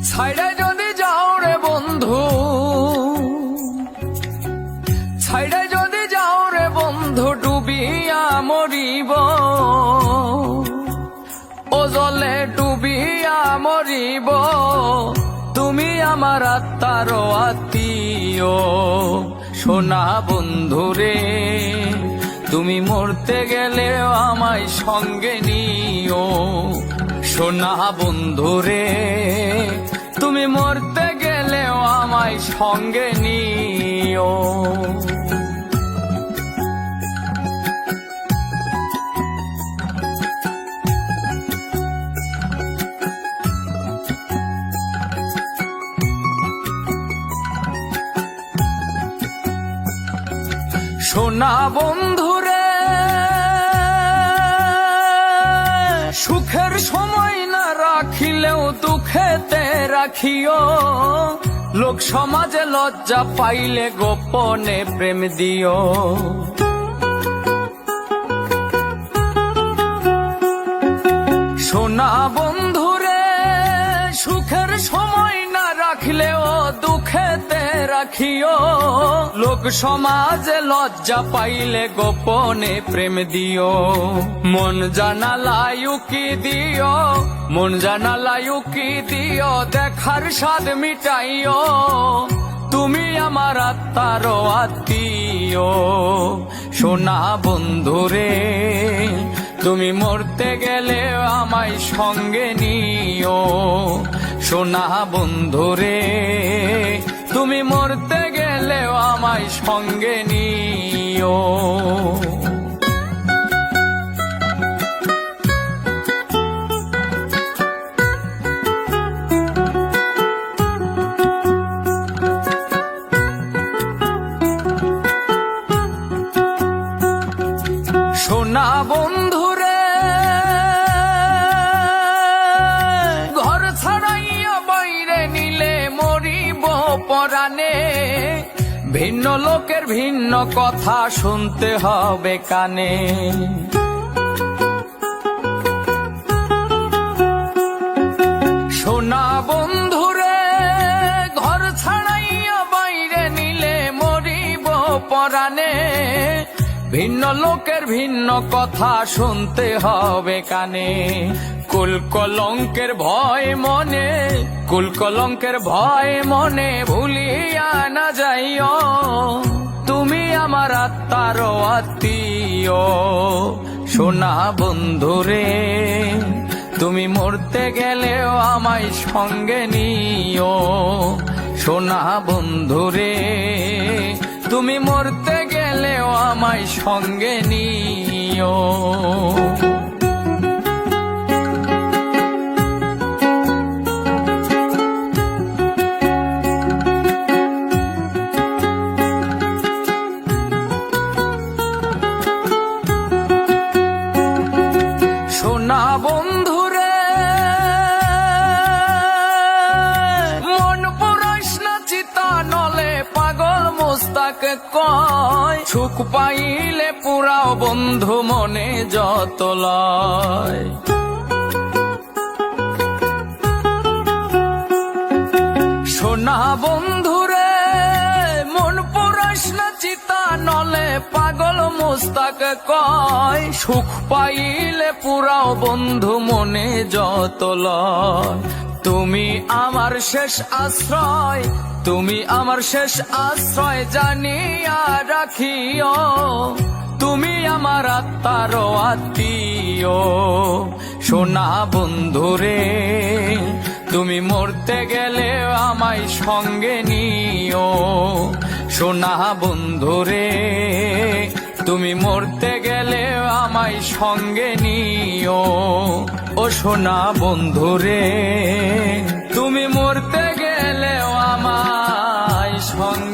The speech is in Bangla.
ছাইড়া যদি যাও রে বন্ধু, ছাইড়া যদি যাও রে বন্ধু, ডুবিয়া মরিব, ও জলে ডুবিয়া মরিব। তুমি আমার আত্মার আত্মীয় সোনা বন্ধুরে, তুমি মরতে গেলে আমায় সঙ্গে নিও। সোনা বন্ধুরে, তুমি মরতে গেলেও আমায় সঙ্গে নিও। সোনা বন্ধুরে, সুখের সময় না রাখিলেও দুঃখেতে রাখিও। লোক সমাজে লজ্জা পাইলে গোপনে প্রেম দিও। সোনা বন্ধুরে, সুখের সময় না রাখলেও দুঃখেতে রাখিও। লোক সমাজে লজ্জা পাইলে গোপনে প্রেম দিও। মন জানালা উকি দিও, মন জানালা উকি দিও, দেখার স্বাদ মিটাইও। তুমি আমার আত্মার আত্মীয় সোনা বন্ধুরে, তুমি মরতে গেলে আমায় সঙ্গে নিও। সোনা বন্ধুরে, তুমি মরতে গেলে আমায় সঙ্গে নিও। সোনা বন্ধুরে, ঘর ছাড়াইয়া বাইরে নিলে মরিব পরাণে। ভিন্ন লোকের ভিন্ন কথা শুনতে হবে কানে। সোনা বন্ধুরে, ঘর ছাড়াইয়া বাইরে নিলে মরিব পরাণে। ভিন্ন লোকের ভিন্ন কথা শুনতে হবে কানে। কুল কলঙ্কের ভয় মনে, কুল কলঙ্কের ভয় মনে ভুলিয়া না যাইও। তুমি আমার আত্মার আত্মীয় সোনা বন্ধুরে, তুমি মরতে গেলেও আমায় সঙ্গে নিও। সোনা বন্ধুরে, তুমি মরতে গেলেও আমায় সঙ্গে নিও। সোনা বন্ধুরে, মন পুরাইস না চিতা নলে পাগল মুস্তাক কয়। সুখ পাইলে পুরাও বন্ধু মনে যত লয়। সোনা বন্ধুরে, মন পুরাইস না চিতা নলে পাগল মুস্তাক কয়। সুখ পাইলে পুরাও বন্ধু মনে যত লয়। তুমি আমার শেষ আশ্রয়, তুমি আমার শেষ আশ্রয় জানিয়া রাখিও। তুমি আমার আত্মার আত্মীয় সোনা বন্ধুরে, তুমি মরতে গেলে আমায় সঙ্গে নিও। সোনা বন্ধুরে, তুমি মরতে গেলে আমায় সঙ্গে নিও। ও সোনা বন্ধুরে, তুমি মরতে গেলেও আমায় সঙ্গে